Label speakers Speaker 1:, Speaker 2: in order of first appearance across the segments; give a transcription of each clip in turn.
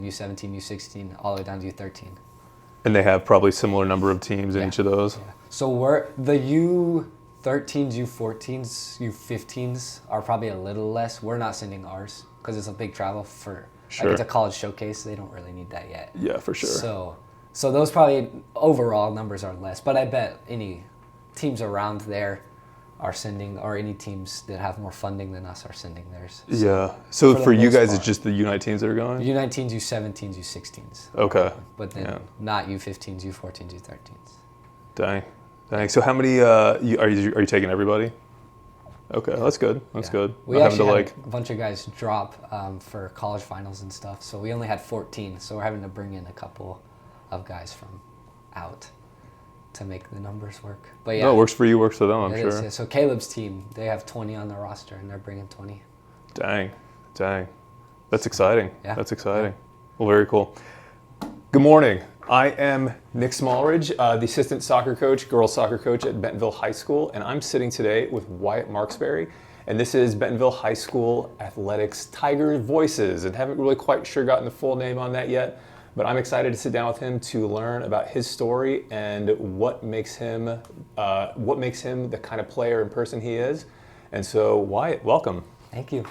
Speaker 1: U17, U16, all the way down to U13.
Speaker 2: And they have probably similar number of teams in each of those?
Speaker 1: Yeah. So we're the U13s, U14s, U15s are probably a little less. We're not sending ours because it's a big travel for,
Speaker 2: Sure.
Speaker 1: like it's a college showcase. They don't really need that yet.
Speaker 2: Yeah, for sure.
Speaker 1: So those probably overall numbers are less, but I bet any teams around there are sending, or any teams that have more funding than us are sending theirs.
Speaker 2: Yeah. So for you
Speaker 1: most
Speaker 2: guys,
Speaker 1: part.
Speaker 2: it's just the U19s that are going?
Speaker 1: U19s, U17s, U16s.
Speaker 2: Okay.
Speaker 1: But then not U15s, U14s, U13s.
Speaker 2: Dang. So how many are you taking everybody? Okay, that's good. That's good.
Speaker 1: We actually had a bunch of guys drop for college finals and stuff, so we only had 14. So we're having to bring in a couple of guys from out to make the numbers work. But yeah,
Speaker 2: no, it works for you, works for them, I'm sure.
Speaker 1: Is, yeah. So Caleb's team, they have 20 on their roster, and they're bringing 20.
Speaker 2: Dang. That's exciting.
Speaker 1: Yeah.
Speaker 2: That's exciting. Well, very cool. Good morning. I am Nick Smallridge, the assistant soccer coach, girls soccer coach at Bentonville High School, and I'm sitting today with Wyatt Marksberry, and this is Bentonville High School Athletics Tiger Voices, and haven't really quite sure gotten the full name on that yet, but I'm excited to sit down with him to learn about his story and what makes him the kind of player and person he is. And so, Wyatt, welcome.
Speaker 1: Thank you.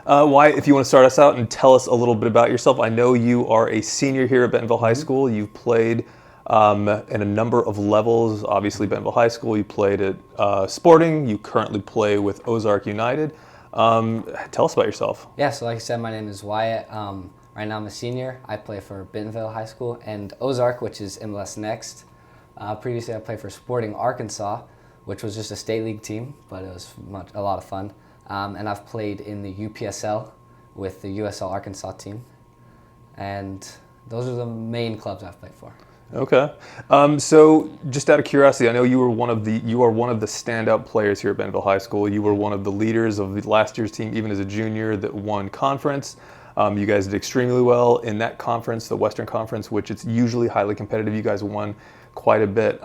Speaker 2: Wyatt, if you want to start us out and tell us a little bit about yourself. I know you are a senior here at Bentonville High School. You've played in a number of levels. Obviously, Bentonville High School, you played at Sporting. You currently play with Ozark United. Tell us about yourself.
Speaker 1: Yeah, so like I said, my name is Wyatt. Right now I'm a senior. I play for Bentonville High School and Ozark, which is MLS Next. Previously, I played for Sporting Arkansas, which was just a state league team, but it was a lot of fun. And I've played in the UPSL with the USL Arkansas team. And those are the main clubs I've played for.
Speaker 2: Okay. So just out of curiosity, I know you are one of the standout players here at Bentonville High School. You were one of the leaders of the last year's team, even as a junior, that won conference. You guys did extremely well in that conference, the Western Conference, which it's usually highly competitive. You guys won quite a bit.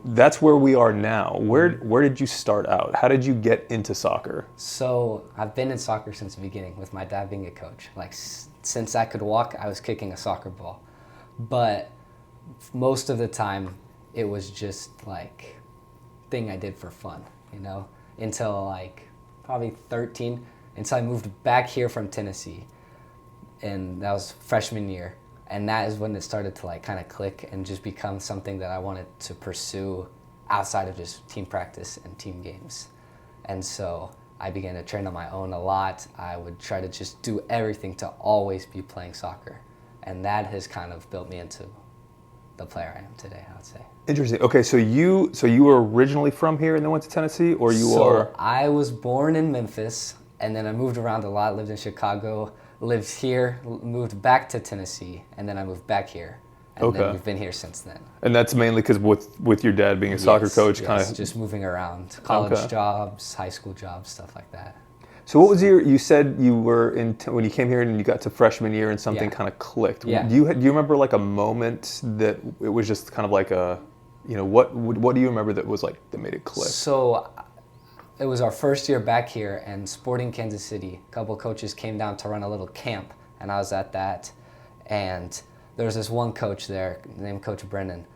Speaker 2: That's where we are now. Where did you start out? How did you get into soccer?
Speaker 1: So I've been in soccer since the beginning, with my dad being a coach. Like since I could walk, I was kicking a soccer ball. But most of the time, it was just like thing I did for fun, until like probably 13, until I moved back here from Tennessee. And that was freshman year. And that is when it started to like kind of click and just become something that I wanted to pursue outside of just team practice and team games. And so I began to train on my own a lot. I would try to just do everything to always be playing soccer. And that has kind of built me into the player I am today, I would say.
Speaker 2: Interesting. Okay, so you were originally from here and then went to Tennessee, or
Speaker 1: I was born in Memphis, and then I moved around a lot, lived in Chicago, lived here, moved back to Tennessee, and then I moved back here. And then we've been here since then.
Speaker 2: And that's mainly because with your dad being a soccer coach, kind of
Speaker 1: just moving around, college jobs, high school jobs, stuff like that.
Speaker 2: So what was you said you were when you came here and you got to freshman year and something kind of clicked.
Speaker 1: Yeah.
Speaker 2: Do you remember like a moment that it was just kind of like what do you remember that was like that made it click?
Speaker 1: So it was our first year back here, and Sporting Kansas City, a couple of coaches came down to run a little camp, and I was at that. And there was this one coach there named Coach Brennan.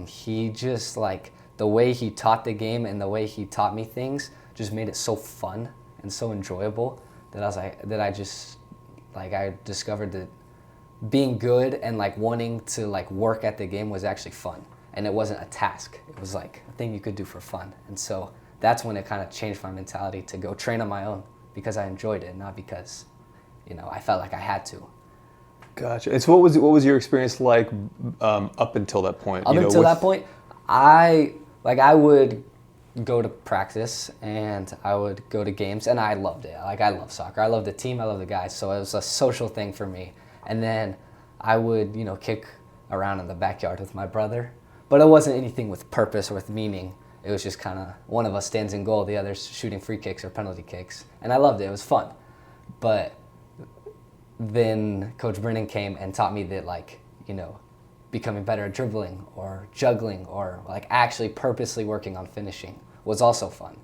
Speaker 1: He just, like, the way he taught the game and the way he taught me things just made it so fun and so enjoyable that I discovered that being good and like wanting to like work at the game was actually fun, and it wasn't a task. It was like a thing you could do for fun. And so that's when it kind of changed my mentality to go train on my own, because I enjoyed it, not because, I felt like I had to.
Speaker 2: Gotcha. And so what was your experience like up until that point?
Speaker 1: Until that point, I would go to practice and I would go to games, and I loved it. Like, I love soccer. I love the team. I love the guys. So it was a social thing for me. And then I would, kick around in the backyard with my brother. But it wasn't anything with purpose or with meaning. It was just kind of one of us stands in goal, the other's shooting free kicks or penalty kicks. And I loved it. It was fun. But then Coach Brennan came and taught me that, like, becoming better at dribbling or juggling or like actually purposely working on finishing was also fun.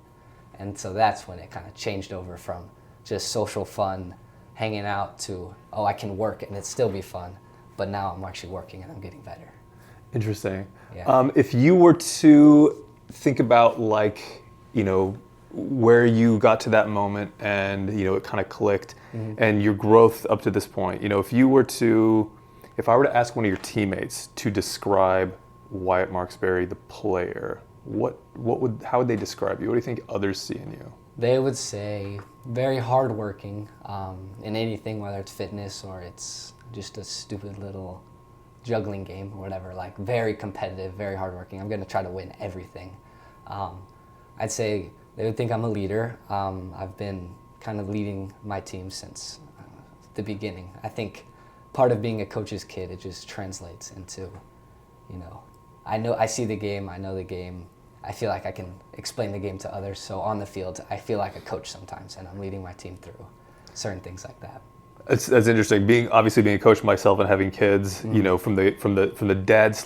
Speaker 1: And so that's when it kind of changed over from just social fun hanging out to, oh, I can work and it still be fun. But now I'm actually working and I'm getting better.
Speaker 2: Interesting.
Speaker 1: Yeah.
Speaker 2: If you were to think about like, where you got to that moment and, it kind of clicked and your growth up to this point, if I were to ask one of your teammates to describe Wyatt Marksberry, the player, how would they describe you? What do you think others see in you?
Speaker 1: They would say very hardworking in anything, whether it's fitness or it's just a stupid little juggling game or whatever. Like very competitive, very hardworking. I'm going to try to win everything. I'd say they would think I'm a leader. I've been kind of leading my team since the beginning. I think part of being a coach's kid, it just translates into, I see the game, I know the game. I feel like I can explain the game to others. So on the field, I feel like a coach sometimes, and I'm leading my team through certain things like that.
Speaker 2: That's interesting. Being a coach myself and having kids, from the dad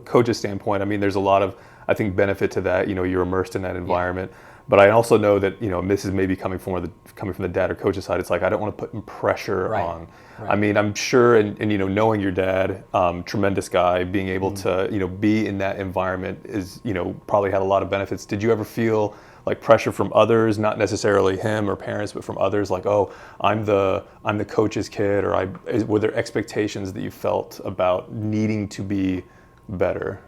Speaker 2: / coach's standpoint, I mean, there's a lot of, I think, benefit to that. You're immersed in that environment. Yeah. But I also know that, this is maybe coming from the dad or coach's side. It's like, I don't want to put pressure on. Right. I mean, I'm sure, and knowing your dad, tremendous guy, being able to, be in that environment is, probably had a lot of benefits. Did you ever feel like pressure from others, not necessarily him or parents, but from others, like, oh, I'm the coach's kid, or were there expectations that you felt about needing to be better?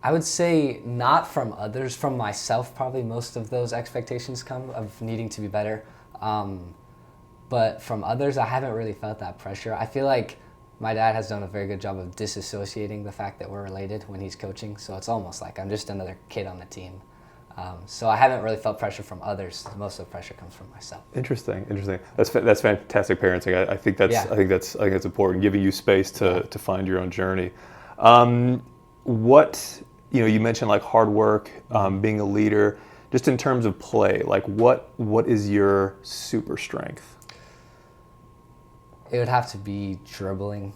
Speaker 1: I would say not from others, from myself probably most of those expectations come of needing to be better. But from others, I haven't really felt that pressure. I feel like my dad has done a very good job of disassociating the fact that we're related when he's coaching, so it's almost like I'm just another kid on the team. So I haven't really felt pressure from others. Most of the pressure comes from myself.
Speaker 2: Interesting. That's fantastic parenting. I think that's important, giving you space to find your own journey. You mentioned like hard work, being a leader. Just in terms of play, like what is your super strength?
Speaker 1: It would have to be dribbling,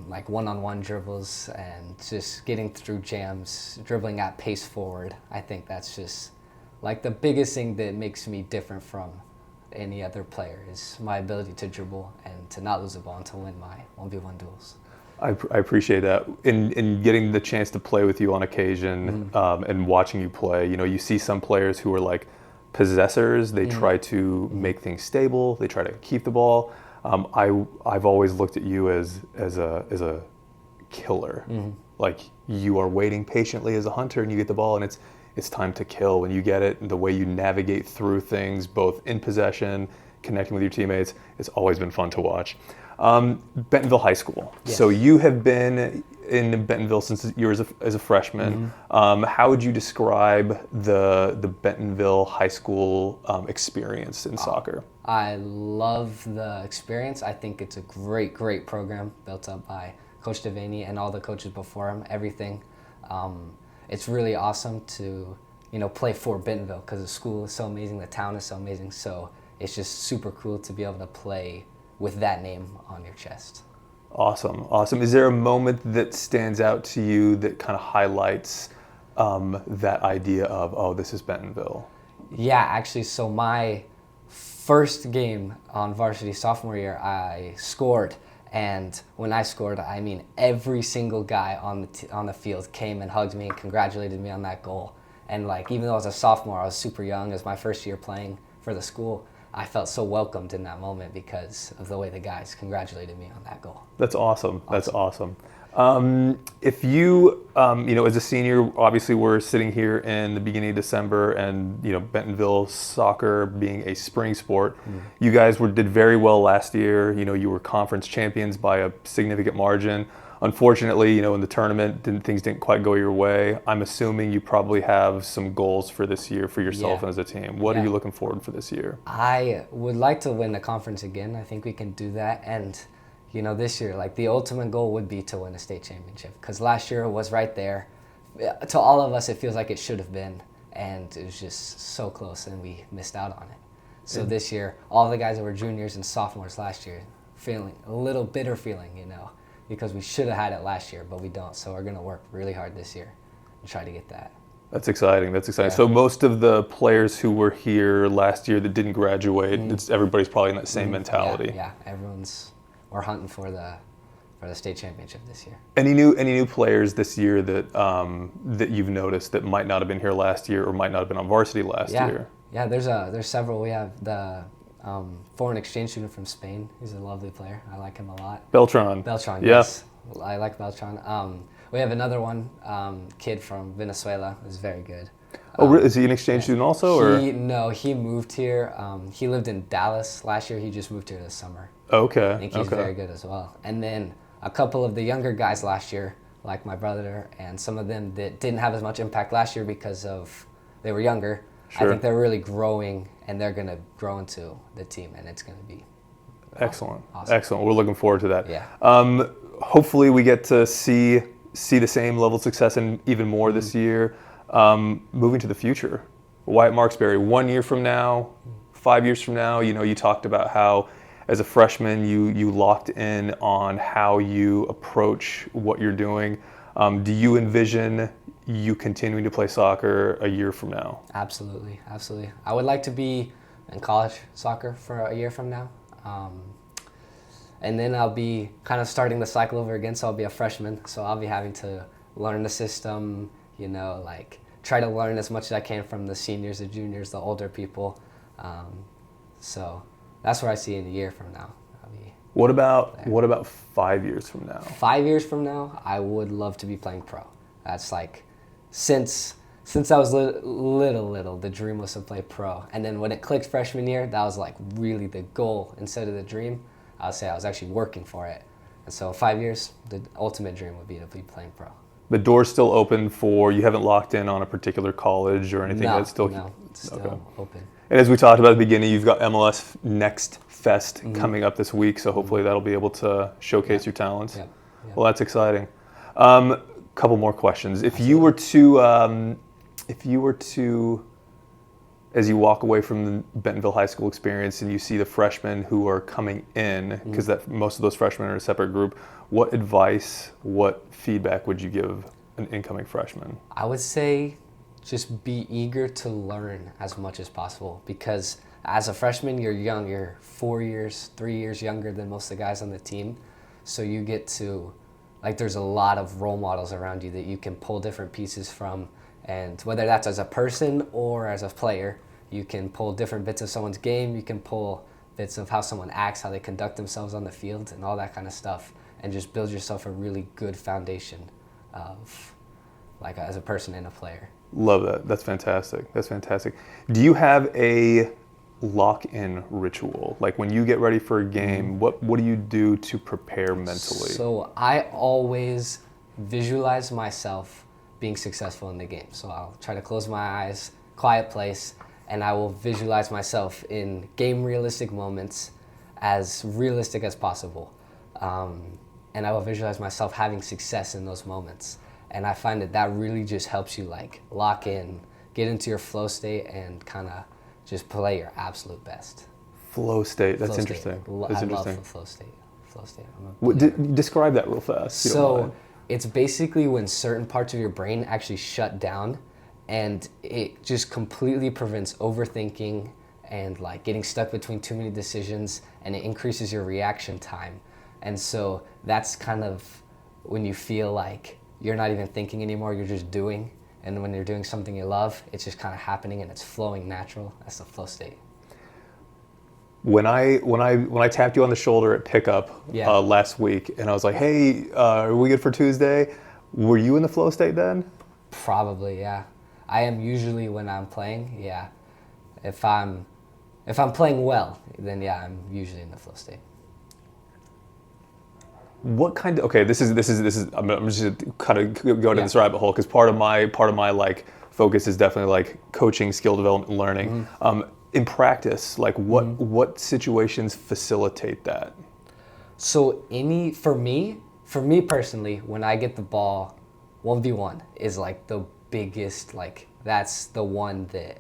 Speaker 1: like one-on-one dribbles and just getting through jams, dribbling at pace forward. I think that's just like the biggest thing that makes me different from any other player is my ability to dribble and to not lose the ball and to win my 1v1 duels.
Speaker 2: I appreciate that. In getting the chance to play with you on occasion and watching you play, you see some players who are like possessors. They try to make things stable. They try to keep the ball. I've always looked at you as a killer. Like you are waiting patiently as a hunter, and you get the ball, and it's time to kill when you get it. And the way you navigate through things, both in possession, connecting with your teammates, it's always been fun to watch. Bentonville High School. Yes. So you have been in Bentonville since you were as a freshman. How would you describe the Bentonville High School experience in soccer?
Speaker 1: I love the experience. I think it's a great program built up by Coach Devaney and all the coaches before him, everything. It's really awesome to play for Bentonville because the school is so amazing, the town is so amazing. So it's just super cool to be able to play with that name on your chest. Awesome. Is there a moment that stands out to you that kind of highlights that idea of, oh, this is Bentonville? Yeah, actually, so my first game on varsity sophomore year, I scored. And when I scored, I mean, every single guy on the field came and hugged me and congratulated me on that goal. And like, even though I was a sophomore, I was super young. It was my first year playing for the school. I felt so welcomed in that moment because of the way the guys congratulated me on that goal. That's awesome. That's awesome. If you, as a senior, obviously we're sitting here in the beginning of December, and Bentonville soccer being a spring sport, you guys did very well last year. You were conference champions by a significant margin. Unfortunately, in the tournament, things didn't quite go your way. I'm assuming you probably have some goals for this year for yourself and as a team. What are you looking forward for this year? I would like to win the conference again. I think we can do that. And, this year, like the ultimate goal would be to win a state championship because last year was right there. To all of us, it feels like it should have been. And it was just so close and we missed out on it. So this year, all the guys that were juniors and sophomores last year, feeling a little bitter feeling, because we should have had it last year, but we don't. So we're going to work really hard this year and try to get that.
Speaker 2: That's exciting. That's exciting.
Speaker 1: Yeah.
Speaker 2: So most of the players who were here last year that didn't graduate, everybody's probably in that same mentality.
Speaker 1: Yeah, we're hunting for the state championship this year.
Speaker 2: Any new players this year that that you've noticed that might not have been here last year or might not have been on varsity last year?
Speaker 1: Yeah, there's several. We have the foreign exchange student from Spain. He's a lovely player. I like him a lot.
Speaker 2: Beltran,
Speaker 1: yes. I like Beltran. We have another one, kid from Venezuela, who's very good.
Speaker 2: Is he an exchange student also?
Speaker 1: No, he moved here. He lived in Dallas last year. He just moved here this summer.
Speaker 2: Okay.
Speaker 1: I think he's very good as well. And then a couple of the younger guys last year, like my brother, and some of them that didn't have as much impact last year because they were younger. Sure. I think they're really growing, and they're going to grow into the team, and it's going to be
Speaker 2: excellent.
Speaker 1: Awesome.
Speaker 2: Excellent. We're looking forward to that.
Speaker 1: Yeah.
Speaker 2: Hopefully we get to see the same level of success and even more this year. Moving to the future, Wyatt Marksberry, 1 year from now, 5 years from now, you talked about how as a freshman you locked in on how you approach what you're doing. Do you envision you continuing to play soccer a year from now?
Speaker 1: Absolutely. I would like to be in college soccer for a year from now. And then I'll be kind of starting the cycle over again, so I'll be a freshman. So I'll be having to learn the system, try to learn as much as I can from the seniors, the juniors, the older people. So that's where I see in a year from now.
Speaker 2: What about 5 years from now?
Speaker 1: 5 years from now, I would love to be playing pro. That's since I was little, the dream was to play pro. And then when it clicked freshman year, that was really the goal instead of the dream. I would say I was actually working for it. And so 5 years, the ultimate dream would be to be playing pro.
Speaker 2: The door's still open you haven't locked in on a particular college or anything?
Speaker 1: No, it's still open.
Speaker 2: And as we talked about at the beginning, you've got MLS Next Fest coming up this week, so hopefully that'll be able to showcase your talents.
Speaker 1: Yeah.
Speaker 2: Well, that's exciting. Couple more questions. If you were to, as you walk away from the Bentonville High School experience and you see the freshmen who are coming in, because most of those freshmen are in a separate group, what advice, what feedback would you give an incoming freshman?
Speaker 1: I would say just be eager to learn as much as possible, because as a freshman, you're young. You're 3 years younger than most of the guys on the team. So you get to, there's a lot of role models around you that you can pull different pieces from. And whether that's as a person or as a player, you can pull different bits of someone's game. You can pull bits of how someone acts, how they conduct themselves on the field, and all that kind of stuff, and just build yourself a really good foundation of, as a person and a player.
Speaker 2: Love that. That's fantastic. Do you have a lock-in ritual? When you get ready for a game, what do you do to prepare mentally?
Speaker 1: So I always visualize myself being successful in the game. So I'll try to close my eyes, quiet place, and I will visualize myself in game realistic moments, as realistic as possible. And I will visualize myself having success in those moments. And I find that really just helps you lock in, get into your flow state, and kind of just play your absolute best.
Speaker 2: Flow state, that's interesting.
Speaker 1: I love the flow state.
Speaker 2: Describe that real fast.
Speaker 1: So it's basically when certain parts of your brain actually shut down, and it just completely prevents overthinking and getting stuck between too many decisions, and it increases your reaction time. And so that's kind of when you feel you're not even thinking anymore, you're just doing. And when you're doing something you love, it's just kind of happening and it's flowing natural. That's the flow state.
Speaker 2: When I tapped you on the shoulder at pickup last week, and I was like, "Hey, are we good for Tuesday?" Were you in the flow state then?
Speaker 1: Probably, yeah. I am usually when I'm playing, yeah. If I'm playing well, then yeah, I'm usually in the flow state.
Speaker 2: What kind of this is I'm just kind of going down this rabbit hole, because part of my focus is definitely coaching, skill development, learning. In practice, what situations facilitate that?
Speaker 1: So for me personally, when I get the ball, 1v1 is the biggest, that's the one that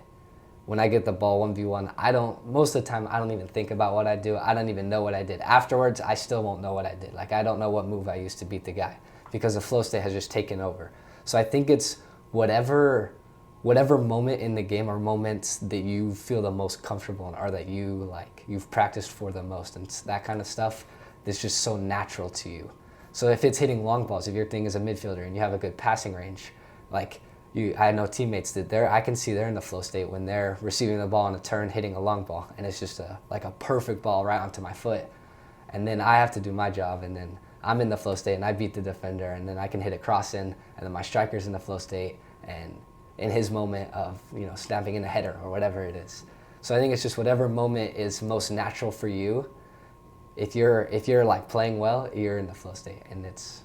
Speaker 1: when I get the ball 1v1, most of the time I don't even think about what I do. I don't even know what I did. Afterwards, I still won't know what I did. I don't know what move I used to beat the guy, because the flow state has just taken over. So I think it's whatever whatever moment in the game are moments that you feel the most comfortable in, or that you've practiced for the most, and that kind of stuff that's just so natural to you. So if it's hitting long balls, if your thing is a midfielder and you have a good passing range, like I know teammates that I can see they're in the flow state when they're receiving the ball on a turn, hitting a long ball, and it's just like a perfect ball right onto my foot. And then I have to do my job, and then I'm in the flow state and I beat the defender, and then I can hit a cross in, and then my striker's in the flow state and in his moment of, snapping in a header or whatever it is. So I think it's just whatever moment is most natural for you. If you're like playing well, you're in the flow state, and that's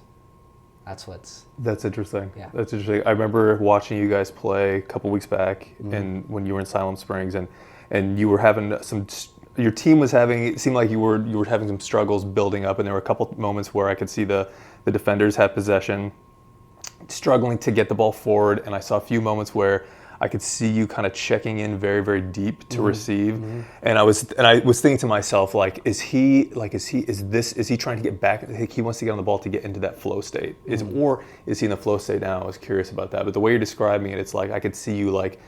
Speaker 2: interesting.
Speaker 1: Yeah.
Speaker 2: That's interesting. I remember watching you guys play a couple weeks back, and when you were in Siloam Springs, and you were having your team was having, it seemed like you were having some struggles building up, and there were a couple moments where I could see the defenders have possession, struggling to get the ball forward, and I saw a few moments where I could see you kind of checking in very, very deep to receive, and I was thinking to myself, like, is he trying to get back? He wants to get on the ball to get into that flow state, or is he in the flow state now? I was curious about that, but the way you're describing it, it's like I could see you like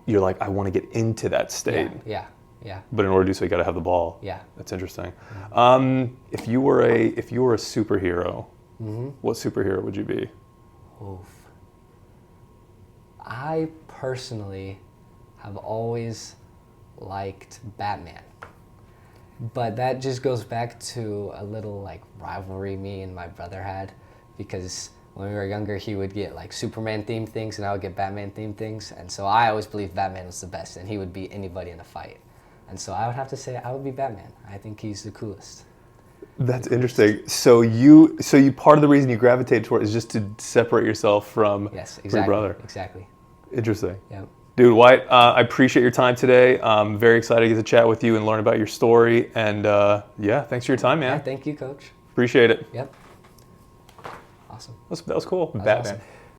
Speaker 2: you're like, I want to get into that state.
Speaker 1: Yeah.
Speaker 2: But in order to do so, you got to have the ball.
Speaker 1: Yeah.
Speaker 2: That's interesting. If you were a superhero, what superhero would you be?
Speaker 1: Oof. I personally have always liked Batman, but that just goes back to a little like rivalry me and my brother had, because when we were younger he would get like Superman themed things and I would get Batman themed things, and so I always believed Batman was the best and he would beat anybody in a fight, and so I would have to say I would be Batman. I think he's the coolest.
Speaker 2: That's interesting. So you part of the reason you gravitated toward it is just to separate yourself from your brother.
Speaker 1: Exactly.
Speaker 2: Interesting.
Speaker 1: Yeah.
Speaker 2: Dude, Wyatt, I appreciate your time today. I'm very excited to get to chat with you and learn about your story. And thanks for your time, man.
Speaker 1: Yeah, thank you, Coach.
Speaker 2: Appreciate it.
Speaker 1: Yep. Awesome.
Speaker 2: That was cool.
Speaker 1: That was
Speaker 2: Batman.
Speaker 1: awesome.